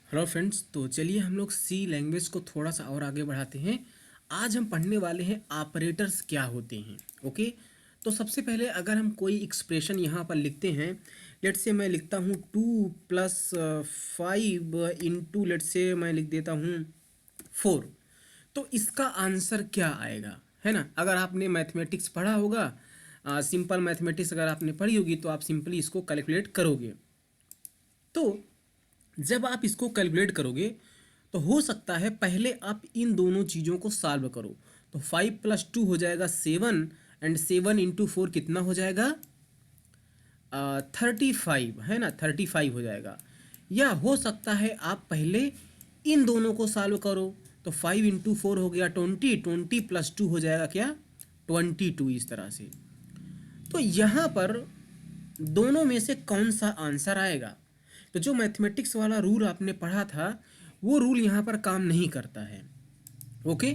Hello friends, तो चलिए हम लोग सी लैंग्वेज को थोड़ा सा और आगे बढ़ाते हैं। आज हम पढ़ने वाले हैं ऑपरेटर्स क्या होते हैं। ओके, तो सबसे पहले अगर हम कोई एक्सप्रेशन यहाँ पर लिखते हैं, लेट से मैं लिखता हूँ 2 + 5 इंटू, लेट से मैं लिख देता हूँ 4। तो इसका आंसर क्या आएगा, है ना। अगर आपने मैथमेटिक्स पढ़ा होगा, सिंपल मैथमेटिक्स अगर आपने पढ़ी होगी तो आप सिंपली इसको कैलकुलेट करोगे। तो जब आप इसको कैलकुलेट करोगे तो हो सकता है पहले आप इन दोनों चीज़ों को सॉल्व करो। तो 5 + 2 हो जाएगा 7, एंड 7 × 4 कितना हो जाएगा, 35, है ना, 35 हो जाएगा। या हो सकता है आप पहले इन दोनों को सॉल्व करो। तो 5 × 4 हो गया 20, 20 + 2 हो जाएगा क्या, 22, इस तरह से। तो यहाँ पर दोनों में से कौन सा आंसर आएगा। तो जो मैथमेटिक्स वाला रूल आपने पढ़ा था वो रूल यहाँ पर काम नहीं करता है। ओके,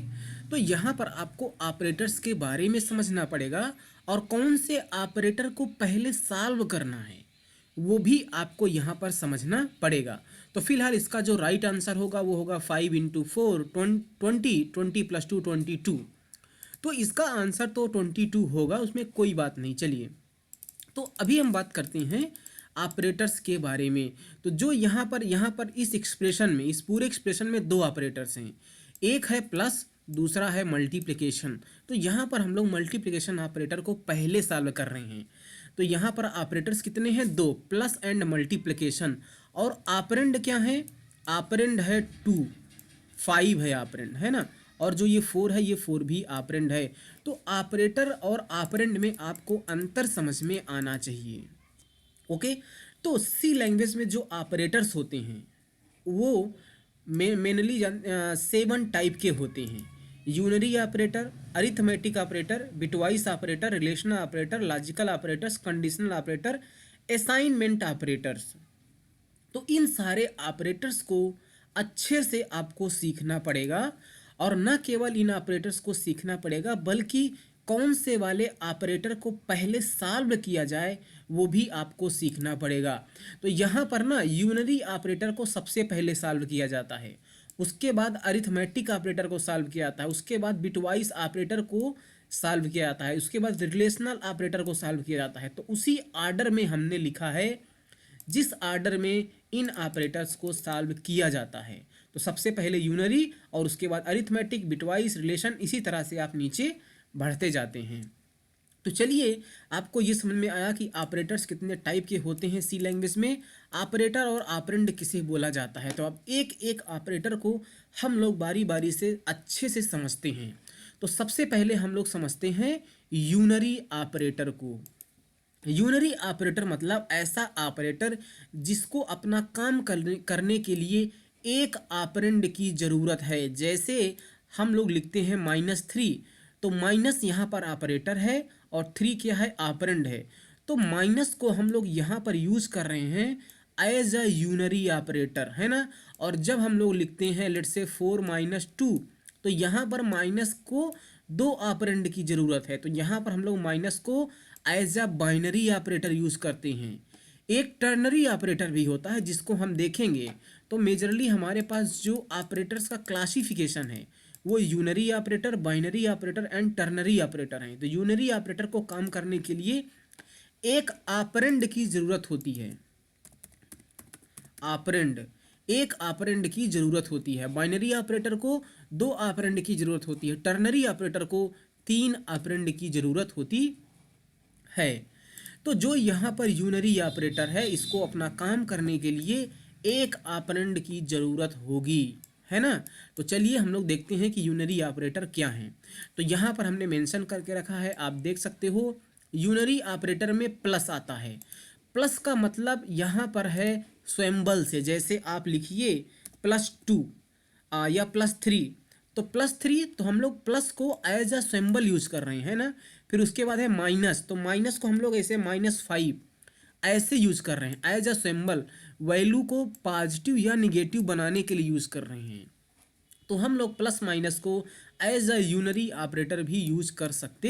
तो यहाँ पर आपको ऑपरेटर्स के बारे में समझना पड़ेगा और कौन से ऑपरेटर को पहले सॉल्व करना है वो भी आपको यहाँ पर समझना पड़ेगा। तो फिलहाल इसका जो राइट आंसर होगा वो होगा 5 × 4 20, 20 + 2 22। तो इसका आंसर तो 22 होगा, उसमें कोई बात नहीं। चलिए, तो अभी हम बात करते हैं ऑपरेटर्स के बारे में। तो जो यहाँ पर इस एक्सप्रेशन में, इस पूरे एक्सप्रेशन में दो ऑपरेटर्स हैं, एक है प्लस, दूसरा है मल्टीप्लिकेशन। तो यहाँ पर हम लोग मल्टीप्लिकेशन ऑपरेटर को पहले सॉल्व कर रहे हैं। तो यहाँ पर ऑपरेटर्स कितने हैं, दो, प्लस एंड मल्टीप्लिकेशन। और ऑपरेंड क्या है, ऑपरेंड है 2, 5 है ऑपरेंड, है ना। और जो ये 4 है, ये 4 भी ऑपरेंड है। तो ऑपरेटर और ऑपरेंड में आपको अंतर समझ में आना चाहिए। ओके, तो सी लैंग्वेज में जो ऑपरेटर्स होते हैं वो मेनली 7 टाइप के होते हैं। Unary operator, arithmetic operator, bitwise operator, relational operator, logical operators, conditional operator, assignment operators. तो इन सारे ऑपरेटर्स को अच्छे से आपको सीखना पड़ेगा। और न केवल इन ऑपरेटर्स को सीखना पड़ेगा बल्कि कौन से वाले ऑपरेटर को पहले सॉल्व किया जाए वो भी आपको सीखना पड़ेगा। तो यहाँ पर ना यूनरी ऑपरेटर को सबसे पहले सॉल्व किया जाता है, उसके बाद अरिथमेटिक ऑपरेटर को सॉल्व किया जाता है, उसके बाद बिटवाइस ऑपरेटर को सॉल्व किया जाता है, उसके बाद रिलेशनल ऑपरेटर को सॉल्व किया जाता है। तो उसी आर्डर में हमने लिखा है जिस आर्डर में इन ऑपरेटर्स को सॉल्व किया जाता है। तो सबसे पहले यूनरी और उसके बाद अरिथमेटिक, बिटवाइस, रिलेशन, इसी तरह से आप नीचे बढ़ते जाते हैं। तो चलिए, आपको ये समझ में आया कि ऑपरेटर्स कितने टाइप के होते हैं सी लैंग्वेज में, ऑपरेटर और ऑपरेंड किसे बोला जाता है। तो अब एक एक ऑपरेटर को हम लोग बारी बारी से अच्छे से समझते हैं। तो सबसे पहले हम लोग समझते हैं यूनरी ऑपरेटर को। यूनरी ऑपरेटर मतलब ऐसा ऑपरेटर जिसको अपना काम करने के लिए एक ऑपरेंड की ज़रूरत है। जैसे हम लोग लिखते हैं -3, तो माइनस यहाँ पर ऑपरेटर है और 3 क्या है, ऑपरेंड है। तो माइनस को हम लोग यहाँ पर यूज़ कर रहे हैं एज अ यूनरी ऑपरेटर, है ना। और जब हम लोग लिखते हैं लेट से 4 - 2, तो यहाँ पर माइनस को दो ऑपरेंड की ज़रूरत है। तो यहाँ पर हम लोग माइनस को as a binary operator use करते हैं। एक टर्नरी ऑपरेटर भी होता है जिसको हम देखेंगे। तो मेजरली हमारे पास जो ऑपरेटर्स का क्लासिफिकेशन है वो unary operator, binary operator and ternary operator हैं। तो यूनरी ऑपरेटर को काम करने के लिए एक ऑपरेंड की ज़रूरत होती है, ऑपरेंड, एक ऑपरेंड की ज़रूरत होती है। बाइनरी ऑपरेटर को दो ऑपरेंड की ज़रूरत होती है, टर्नरी ऑपरेटर को 3 ऑपरेंड की ज़रूरत होती है। तो जो यहाँ पर यूनरी ऑपरेटर है इसको अपना काम करने के लिए एक ऑपरेंड की ज़रूरत होगी, है ना। तो चलिए हम लोग देखते हैं कि यूनरी ऑपरेटर क्या हैं। तो यहाँ पर हमने मेंशन करके रखा है, आप देख सकते हो। यूनरी ऑपरेटर में प्लस आता है। प्लस का मतलब यहाँ पर है स्वयंबल से, जैसे आप लिखिए +2 या +3। तो +3 तो हम लोग प्लस को एज अ सिंबल यूज कर रहे हैं ना। फिर उसके बाद है माइनस, तो माइनस को हम लोग ऐसे -5 ऐसे यूज कर रहे हैं एज अ सिंबल, वैल्यू को पॉजिटिव या निगेटिव बनाने के लिए यूज कर रहे हैं। तो हम लोग प्लस माइनस को एज अ यूनरी ऑपरेटर भी यूज कर सकते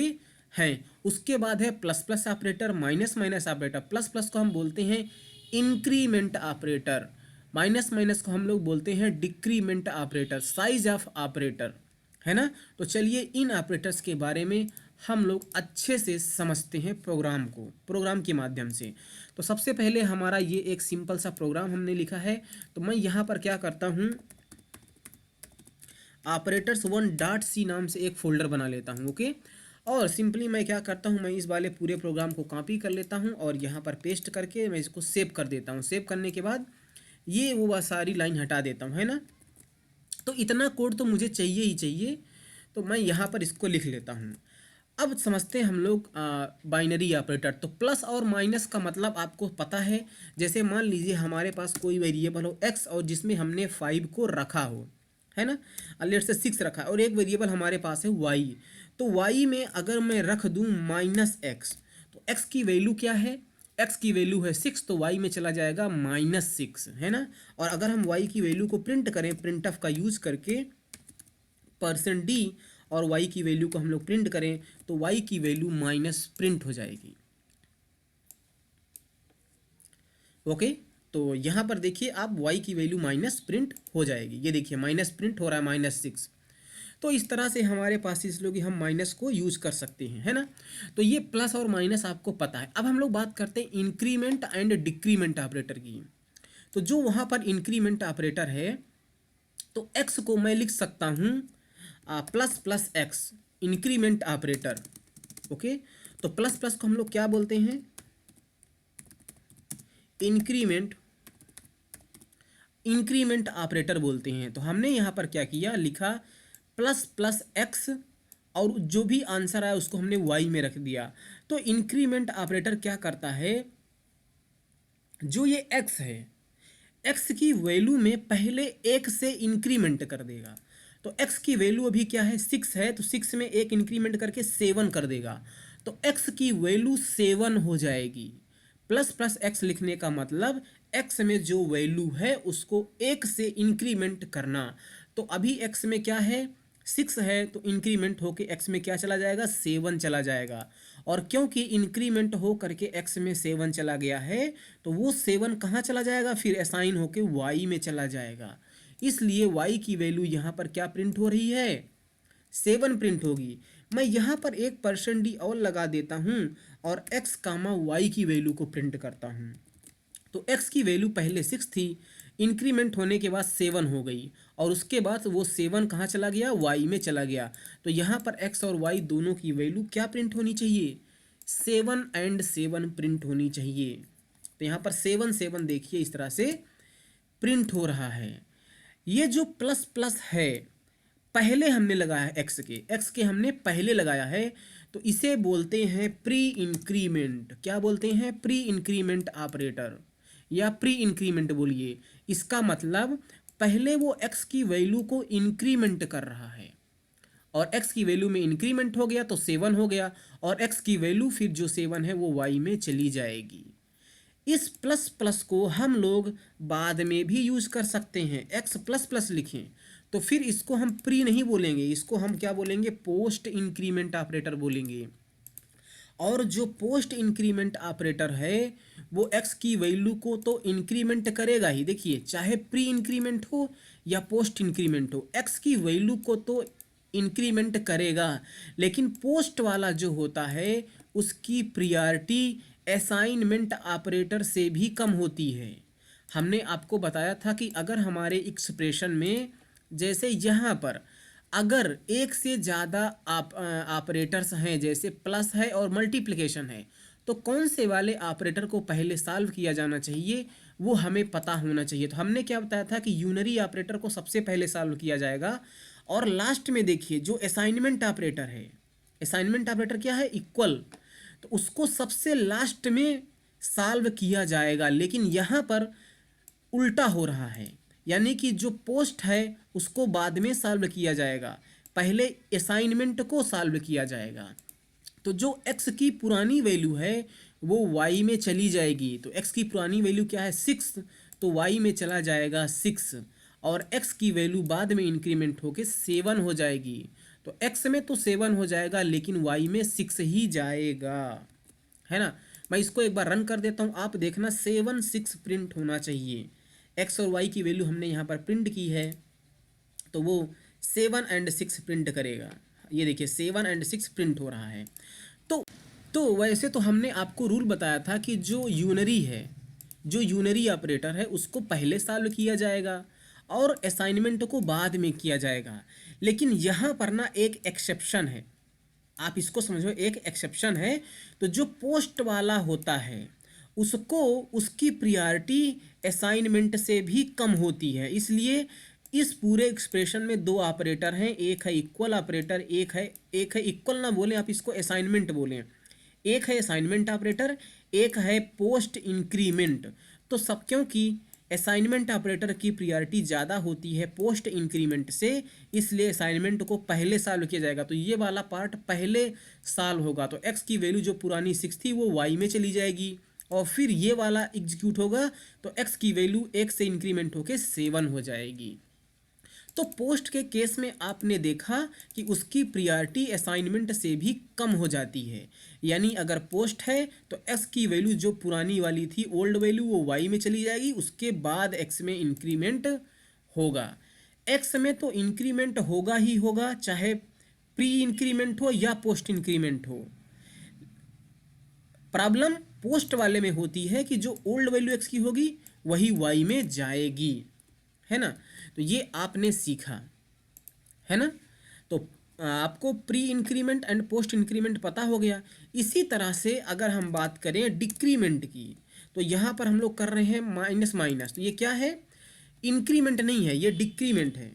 हैं। उसके बाद है plus plus operator, minus minus operator. Plus plus को हम बोलते हैं इंक्रीमेंट ऑपरेटर, माइनस माइनस को हम लोग बोलते हैं decrement operator, size of operator, है ना। तो चलिए इन ऑपरेटर्स के बारे में हम लोग अच्छे से समझते हैं प्रोग्राम को, प्रोग्राम के माध्यम से। तो सबसे पहले हमारा ये एक सिंपल सा प्रोग्राम हमने लिखा है। तो मैं यहाँ पर क्या करता हूँ, ऑपरेटर्स 1.c नाम से एक फोल्डर बना लेता हूँ, ओके। और सिंपली मैं क्या करता हूँ, मैं इस वाले पूरे प्रोग्राम को कॉपी कर लेता हूँ और यहाँ पर पेस्ट करके मैं इसको सेव कर देता हूँ। सेव करने के बाद ये वो सारी लाइन हटा देता हूँ, है ना। तो इतना कोड तो मुझे चाहिए ही चाहिए, तो मैं यहाँ पर इसको लिख लेता हूँ। अब समझते हैं हम लोग बाइनरी ऑपरेटर। तो प्लस और माइनस का मतलब आपको पता है। जैसे मान लीजिए हमारे पास कोई वेरिएबल हो x और जिसमें हमने 5 को रखा हो, है ना, लेट से 6 रखा है, और एक वेरिएबल हमारे पास है y। तो y में अगर मैं रख दूं -x, तो x की वैल्यू क्या है, x की वैल्यू है 6, तो y में चला जाएगा -6, है ना। और अगर हम y की वैल्यू को प्रिंट करें प्रिंटफ का यूज करके %d, और y की वैल्यू को हम लोग प्रिंट करें तो y की वैल्यू माइनस प्रिंट हो जाएगी, ओके। तो यहाँ पर देखिए आप y की वैल्यू माइनस प्रिंट हो जाएगी, ये देखिए माइनस प्रिंट हो रहा है -6। तो इस तरह से हमारे पास इसलिए हम माइनस को यूज कर सकते हैं, है ना। तो ये प्लस और माइनस आपको पता है। अब हम लोग बात करते हैं इंक्रीमेंट एंड डिक्रीमेंट ऑपरेटर की। तो जो वहाँ पर इंक्रीमेंट ऑपरेटर है, तो x को मैं लिख सकता हूँ plus plus x, increment operator, okay. तो प्लस प्लस को हम लोग क्या बोलते हैं, इंक्रीमेंट ऑपरेटर बोलते हैं। तो हमने यहाँ पर क्या किया, लिखा प्लस प्लस एक्स, और जो भी आंसर आया उसको हमने y में रख दिया। तो इंक्रीमेंट ऑपरेटर क्या करता है, जो ये x है, x की वैल्यू में पहले 1 से इंक्रीमेंट कर देगा। तो x की वैल्यू अभी क्या है, 6 है, तो 6 में 1 इंक्रीमेंट करके 7 कर देगा। तो x की वैल्यू 7 हो जाएगी। प्लस प्लस x लिखने का मतलब x में जो वैल्यू है उसको 1 से इंक्रीमेंट करना। तो अभी x में क्या है, 6 है, तो इंक्रीमेंट होके x में क्या चला जाएगा, 7 चला जाएगा। और क्योंकि इंक्रीमेंट हो करके x में 7 चला गया है, तो वो 7 कहाँ चला जाएगा, फिर असाइन होके y में चला जाएगा। इसलिए y की वैल्यू यहाँ पर क्या प्रिंट हो रही है, 7 प्रिंट होगी। मैं यहाँ पर एक %d और लगा देता हूँ और x कामा y की वैल्यू को प्रिंट करता हूँ। तो x की वैल्यू पहले 6 थी, इंक्रीमेंट होने के बाद 7 हो गई, और उसके बाद वो 7 कहाँ चला गया, y में चला गया। तो यहाँ पर x और y दोनों की वैल्यू क्या प्रिंट होनी चाहिए, 7 एंड 7 प्रिंट होनी चाहिए। तो यहाँ पर 7 7 देखिए इस तरह से प्रिंट हो रहा है। ये जो प्लस प्लस है पहले हमने लगाया है, x के हमने पहले लगाया है, तो इसे बोलते हैं प्री इंक्रीमेंट। क्या बोलते हैं, प्री इंक्रीमेंट ऑपरेटर, या प्री इंक्रीमेंट बोलिए। इसका मतलब पहले वो x की वैल्यू को इंक्रीमेंट कर रहा है, और x की वैल्यू में इंक्रीमेंट हो गया तो 7 हो गया, और x की वैल्यू फिर जो 7 है वो y में चली जाएगी। इस प्लस प्लस को हम लोग बाद में भी यूज कर सकते हैं, x प्लस प्लस लिखें तो फिर इसको हम प्री नहीं बोलेंगे, इसको हम क्या बोलेंगे, पोस्ट इंक्रीमेंट ऑपरेटर बोलेंगे। और जो पोस्ट इंक्रीमेंट ऑपरेटर है वो x की वैल्यू को तो इंक्रीमेंट करेगा ही, देखिए चाहे प्री इंक्रीमेंट हो या पोस्ट इंक्रीमेंट हो, x की वैल्यू को तो इंक्रीमेंट करेगा, लेकिन पोस्ट वाला जो होता है उसकी प्रियॉरिटी असाइनमेंट ऑपरेटर से भी कम होती है। हमने आपको बताया था कि अगर हमारे एक्सप्रेशन में, जैसे यहाँ पर अगर एक से ज़्यादा ऑपरेटर्स हैं, जैसे प्लस है और मल्टीप्लिकेशन है, तो कौन से वाले ऑपरेटर को पहले सॉल्व किया जाना चाहिए वो हमें पता होना चाहिए। तो हमने क्या बताया था कि यूनरी ऑपरेटर को सबसे पहले सॉल्व किया जाएगा, और लास्ट में देखिए जो असाइनमेंट ऑपरेटर है, असाइनमेंट ऑपरेटर क्या है, इक्वल, तो उसको सबसे लास्ट में सॉल्व किया जाएगा। लेकिन यहाँ पर उल्टा हो रहा है, यानी कि जो पोस्ट है उसको बाद में सॉल्व किया जाएगा, पहले असाइनमेंट को सॉल्व किया जाएगा। तो जो x की पुरानी वैल्यू है वो y में चली जाएगी। तो x की पुरानी वैल्यू क्या है, 6, तो y में चला जाएगा 6, और x की वैल्यू बाद में इंक्रीमेंट होके 7 हो जाएगी। तो x में तो 7 हो जाएगा लेकिन y में 6 ही जाएगा, है ना। मैं इसको एक बार रन कर देता हूँ, आप देखना 7 6 प्रिंट होना चाहिए। एक्स और वाई की वैल्यू हमने यहाँ पर प्रिंट की है, तो वो 7 और 6 प्रिंट करेगा। ये देखिए 7 और 6 प्रिंट हो रहा है। तो वैसे तो हमने आपको रूल बताया था कि जो यूनरी है, जो यूनरी ऑपरेटर है उसको पहले सॉल्व किया जाएगा और असाइनमेंट को बाद में किया जाएगा। लेकिन यहाँ पर ना एक एक्सेप्शन है, आप इसको समझो, एक एक्सेप्शन है। तो जो पोस्ट वाला होता है उसको उसकी प्रियॉरिटी असाइनमेंट से भी कम होती है। इसलिए इस पूरे एक्सप्रेशन में दो ऑपरेटर हैं, एक है इक्वल ऑपरेटर, एक है इक्वल ना बोलें आप, इसको असाइनमेंट बोलें। एक है असाइनमेंट ऑपरेटर, एक है पोस्ट इंक्रीमेंट। तो सब क्योंकि असाइनमेंट ऑपरेटर की प्रियॉरिटी ज़्यादा होती है पोस्ट इंक्रीमेंट से, इसलिए असाइनमेंट को पहले सॉल्व किया जाएगा। तो ये वाला पार्ट पहले सॉल्व होगा, तो एक्स की वैल्यू जो पुरानी 6 थी वो वाई में चली जाएगी और फिर ये वाला एग्जीक्यूट होगा, तो एक्स की वैल्यू 1 से इंक्रीमेंट होकर 7 हो जाएगी। तो पोस्ट के केस में आपने देखा कि उसकी प्रियॉरिटी असाइनमेंट से भी कम हो जाती है। यानी अगर पोस्ट है तो एक्स की वैल्यू जो पुरानी वाली थी ओल्ड वैल्यू वो वाई में चली जाएगी, उसके बाद एक्स में इंक्रीमेंट होगा। एक्स में तो इंक्रीमेंट होगा ही होगा, चाहे प्री इंक्रीमेंट हो या पोस्ट इंक्रीमेंट हो। प्रॉब्लम पोस्ट वाले में होती है कि जो ओल्ड वैल्यू एक्स की होगी वही वाई में जाएगी, है ना। तो ये आपने सीखा है ना। तो आपको pre increment and post increment पता हो गया। इसी तरह से अगर हम बात करें डिक्रीमेंट की, तो यहाँ पर हम लोग कर रहे हैं माइनस माइनस, तो ये क्या है, इंक्रीमेंट नहीं है, ये डिक्रीमेंट है।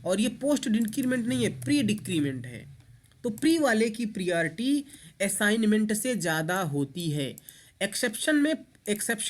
और ये पोस्ट डिक्रीमेंट नहीं है, प्री डिक्रीमेंट है। तो प्री वाले की प्रियॉरिटी असाइनमेंट से ज़्यादा होती है। एक्सेप्शन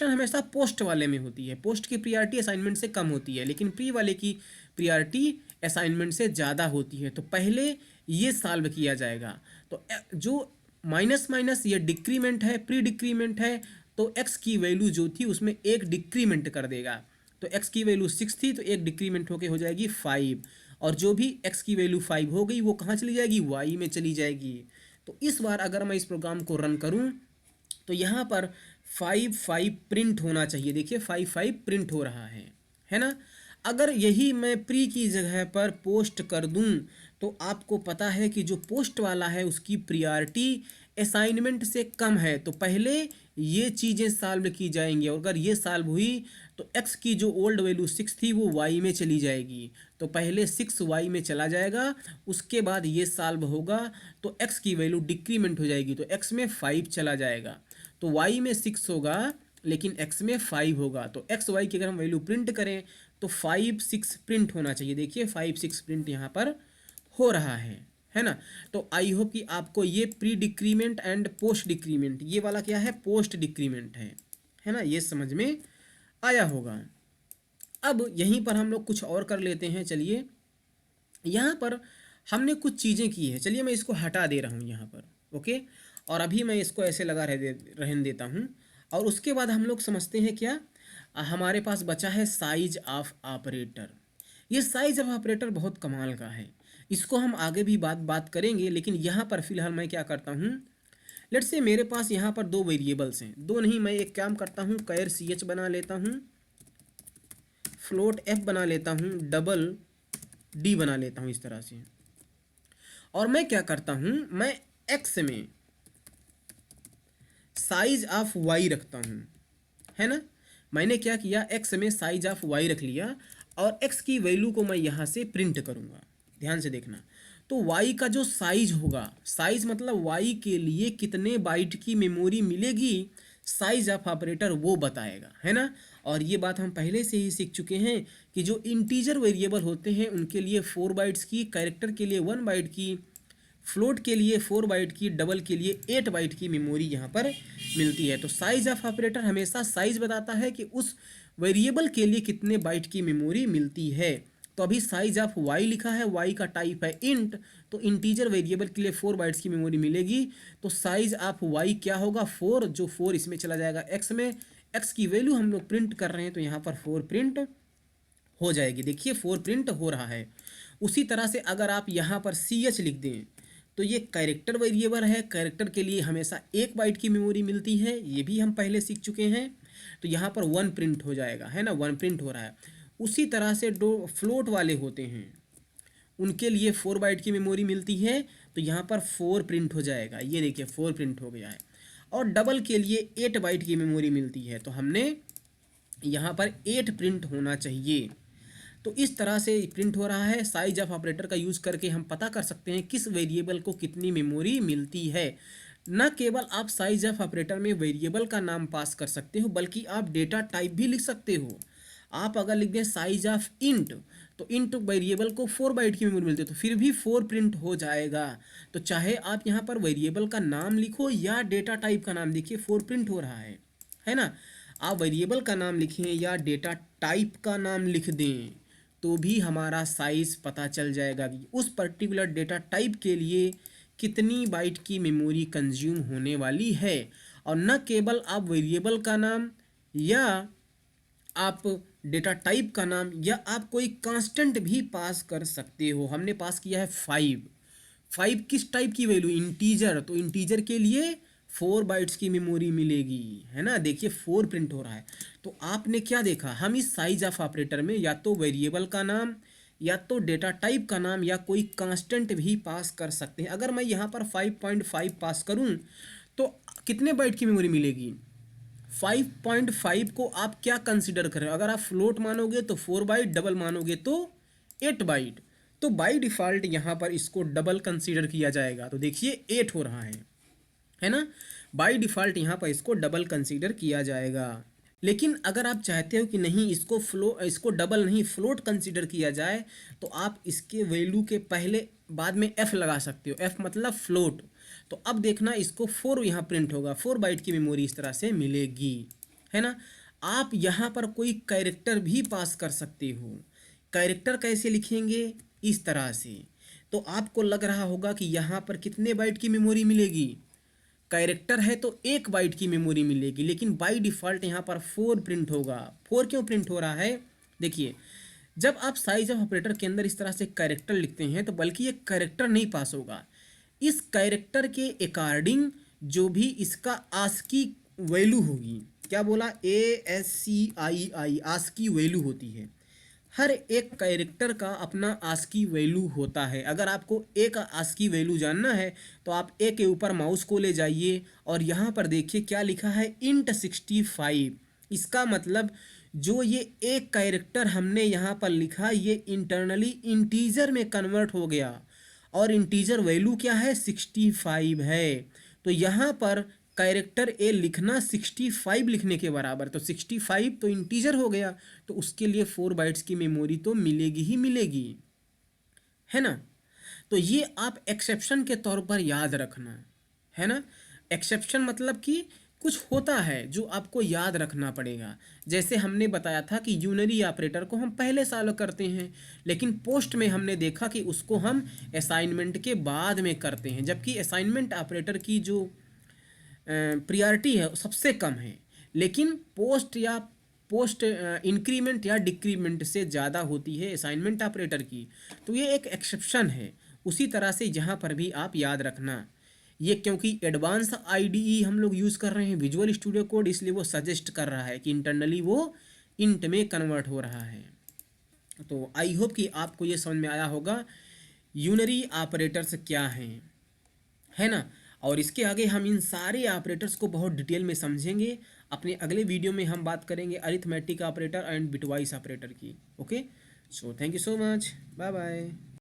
हमेशा पोस्ट वाले में होती है, पोस्ट की प्रियॉरिटी असाइनमेंट से कम होती है, लेकिन प्री वाले की प्रियॉरिटी असाइनमेंट से ज़्यादा होती है। तो पहले ये सॉल्व किया जाएगा। तो जो माइनस माइनस ये डिक्रीमेंट है, प्री डिक्रीमेंट है, तो एक्स की वैल्यू जो थी उसमें एक डिक्रीमेंट कर देगा। तो एक्स की वैल्यू 6 थी तो एक डिक्रीमेंट होके हो जाएगी 5, और जो भी एक्स की वैल्यू 5 हो गई वो कहाँ चली जाएगी, वाई में चली जाएगी। तो इस बार अगर मैं इस प्रोग्राम को रन करूँ तो यहाँ पर 5 प्रिंट होना चाहिए। देखिए 5 प्रिंट हो रहा है ना। अगर यही मैं प्री की जगह पर पोस्ट कर दूं तो आपको पता है कि जो पोस्ट वाला है उसकी प्रियॉरिटी असाइनमेंट से कम है, तो पहले ये चीज़ें सॉल्व की जाएंगी। और अगर ये सॉल्व हुई तो x की जो ओल्ड वैल्यू 6 थी वो y में चली जाएगी। तो पहले 6 y में चला जाएगा, उसके बाद ये सॉल्व होगा तो x की वैल्यू डिक्रीमेंट हो जाएगी, तो x में 5 चला जाएगा। तो y में 6 होगा लेकिन x में 5 होगा। तो x y की अगर हम वैल्यू प्रिंट करें तो 5 6 प्रिंट होना चाहिए। देखिए 5 6 प्रिंट यहाँ पर हो रहा है ना। तो आई होप कि आपको ये pre decrement and post decrement, ये वाला क्या है, पोस्ट डिक्रीमेंट है ना, ये समझ में आया होगा। अब यहीं पर हम लोग कुछ और कर लेते हैं। चलिए यहाँ पर हमने कुछ चीज़ें की है, चलिए मैं इसको हटा दे रहा हूँ यहाँ पर, ओके। और अभी मैं इसको ऐसे लगा रहने देता हूँ। और उसके बाद हम लोग समझते हैं क्या हमारे पास बचा है, साइज ऑफ ऑपरेटर। ये साइज ऑफ ऑपरेटर बहुत कमाल का है, इसको हम आगे भी बात करेंगे। लेकिन यहाँ पर फिलहाल मैं क्या करता हूँ, लेट्स से मेरे पास यहाँ पर दो वेरिएबल्स हैं, दो नहीं, मैं एक काम करता हूँ, कैर ch बना लेता हूँ, फ्लोट f बना लेता हूँ, डबल d बना लेता हूँ इस तरह से। और मैं क्या करता हूँ, मैं x में साइज ऑफ y रखता हूँ, है ना। मैंने क्या किया, x में साइज ऑफ y रख लिया और x की वैल्यू को मैं यहाँ से प्रिंट करूँगा। ध्यान से देखना, तो y का जो साइज होगा, साइज मतलब y के लिए कितने बाइट की मेमोरी मिलेगी, साइज ऑफ ऑपरेटर वो बताएगा, है ना। और ये बात हम पहले से ही सीख चुके हैं कि जो इंटीजर वेरिएबल होते हैं उनके लिए 4 बाइट्स की, कैरेक्टर के लिए 1 बाइट की, फ्लोट के लिए 4 बाइट की, डबल के लिए 8 बाइट की मेमोरी यहाँ पर मिलती है। तो साइज ऑफ ऑपरेटर हमेशा साइज बताता है कि उस वेरिएबल के लिए कितने बाइट की मेमोरी मिलती है। तो अभी साइज ऑफ y लिखा है, y का टाइप है इंट, तो इंटीजर वेरिएबल के लिए 4 बाइट्स की मेमोरी मिलेगी। तो साइज ऑफ y क्या होगा, 4, जो 4 इसमें चला जाएगा x में, x की वैल्यू हम लोग प्रिंट कर रहे हैं तो यहाँ पर 4 प्रिंट हो जाएगी। देखिए 4 प्रिंट हो रहा है। उसी तरह से अगर आप यहाँ पर ch लिख दें तो ये कैरेक्टर वेरिएबल है, कैरेक्टर के लिए हमेशा 1 बाइट की मेमोरी मिलती है, ये भी हम पहले सीख चुके हैं। तो यहाँ पर 1 प्रिंट हो जाएगा, है ना, 1 प्रिंट हो रहा है। उसी तरह से जो फ्लोट वाले होते हैं उनके लिए 4 बाइट की मेमोरी मिलती है, तो यहाँ पर 4 प्रिंट हो जाएगा, ये देखिए 4 प्रिंट हो गया है। और डबल के लिए 8 बाइट की मेमोरी मिलती है, तो हमने यहाँ पर 8 प्रिंट होना चाहिए। तो इस तरह से प्रिंट हो रहा है। साइज ऑफ ऑपरेटर का यूज़ करके हम पता कर सकते हैं किस वेरिएबल को कितनी मेमोरी मिलती है। न केवल आप साइज ऑफ ऑपरेटर में वेरिएबल का नाम पास कर सकते हो, बल्कि आप डेटा टाइप भी लिख सकते हो। आप अगर लिख दें साइज ऑफ इंट, तो इंट वेरिएबल को 4 बाइट की मेमोरी मिलती है, तो फिर भी 4 प्रिंट हो जाएगा। तो चाहे आप यहाँ पर वेरिएबल का नाम लिखो या डेटा टाइप का नाम लिखिए, 4 प्रिंट हो रहा है ना। आप वेरिएबल का नाम लिखें या डेटा टाइप का नाम लिख दें तो भी हमारा साइज पता चल जाएगा कि उस पर्टिकुलर डेटा टाइप के लिए कितनी बाइट की मेमोरी कंज्यूम होने वाली है। और न केवल आप वेरिएबल का नाम या आप डेटा टाइप का नाम या आप कोई कांस्टेंट भी पास कर सकते हो। हमने पास किया है 5 किस टाइप की वैल्यू, इंटीजर, तो इंटीजर के लिए 4 बाइट्स की मेमोरी मिलेगी, है ना। देखिए 4 प्रिंट हो रहा है। तो आपने क्या देखा, हम इस साइज ऑफ ऑपरेटर में या तो वेरिएबल का नाम या तो डेटा टाइप का नाम या कोई कांस्टेंट भी पास कर सकते हैं। अगर मैं यहाँ पर 5.5 पास करूँ तो कितने बाइट की मेमोरी मिलेगी, 5.5 को आप क्या कंसिडर कर रहे हो। अगर आप फ्लोट मानोगे तो 4 बाइट, डबल मानोगे तो 8 बाइट। तो बाय डिफ़ॉल्ट यहाँ पर इसको डबल कंसीडर किया जाएगा। तो देखिए 8 हो रहा है ना। बाय डिफ़ॉल्ट यहाँ पर इसको डबल कंसीडर किया जाएगा। लेकिन अगर आप चाहते हो कि नहीं इसको डबल नहीं फ्लोट कंसीडर किया जाए, तो आप इसके वैल्यू के पहले बाद में एफ लगा सकते हो। एफ मतलब फ्लोट। तो अब देखना इसको 4 यहाँ प्रिंट होगा, 4 बाइट की मेमोरी इस तरह से मिलेगी, है ना। आप यहाँ पर कोई कैरेक्टर भी पास कर सकते हो। कैरेक्टर कैसे लिखेंगे, इस तरह से। तो आपको लग रहा होगा कि यहाँ पर कितने बाइट की मेमोरी मिलेगी, कैरेक्टर है तो 1 बाइट की मेमोरी मिलेगी, लेकिन बाय डिफ़ॉल्ट यहाँ पर 4 प्रिंट होगा। 4 क्यों प्रिंट हो रहा है, देखिए जब आप साइज ऑफ ऑपरेटर के अंदर इस तरह से कैरेक्टर लिखते हैं तो बल्कि ये कैरेक्टर नहीं पास होगा, इस कैरेक्टर के अकॉर्डिंग जो भी इसका आस्की वैल्यू होगी, क्या बोला, ASCII आस्की वैल्यू होती है। हर एक कैरेक्टर का अपना आस्की वैल्यू होता है। अगर आपको एक आस्की वैल्यू जानना है तो आप ए के ऊपर माउस को ले जाइए और यहाँ पर देखिए क्या लिखा है, int 65। इसका मतलब जो ये एक कैरेक्टर हमने यहाँ पर लिखा, ये इंटरनली इंटीजर में कन्वर्ट हो गया और इंटीजर वैल्यू क्या है, 65 है। तो यहाँ पर कैरेक्टर ए लिखना 65 लिखने के बराबर, तो 65 तो इंटीजर हो गया, तो उसके लिए 4 बाइट्स की मेमोरी तो मिलेगी ही मिलेगी, है ना। तो ये आप एक्सेप्शन के तौर पर याद रखना, है ना। एक्सेप्शन मतलब कि कुछ होता है जो आपको याद रखना पड़ेगा। जैसे हमने बताया था कि यूनरी ऑपरेटर को हम पहले सॉल्व करते हैं, लेकिन पोस्ट में हमने देखा कि उसको हम असाइनमेंट के बाद में करते हैं, जबकि असाइनमेंट ऑपरेटर की जो प्रायोरिटी है सबसे कम है, लेकिन पोस्ट इंक्रीमेंट या डिक्रीमेंट से ज़्यादा होती है असाइनमेंट ऑपरेटर की। तो ये एक एक्सेप्शन है। उसी तरह से यहाँ पर भी आप याद रखना, ये क्योंकि एडवांस IDE हम लोग यूज़ कर रहे हैं विजुअल स्टूडियो कोड, इसलिए वो सजेस्ट कर रहा है कि इंटरनली वो इंट में कन्वर्ट हो रहा है। तो आई होप कि आपको ये समझ में आया होगा यूनरी ऑपरेटर्स क्या हैं, है ना। और इसके आगे हम इन सारे ऑपरेटर्स को बहुत डिटेल में समझेंगे। अपने अगले वीडियो में हम बात करेंगे arithmetic operator and bitwise operator की। Okay, so thank you so much, bye bye.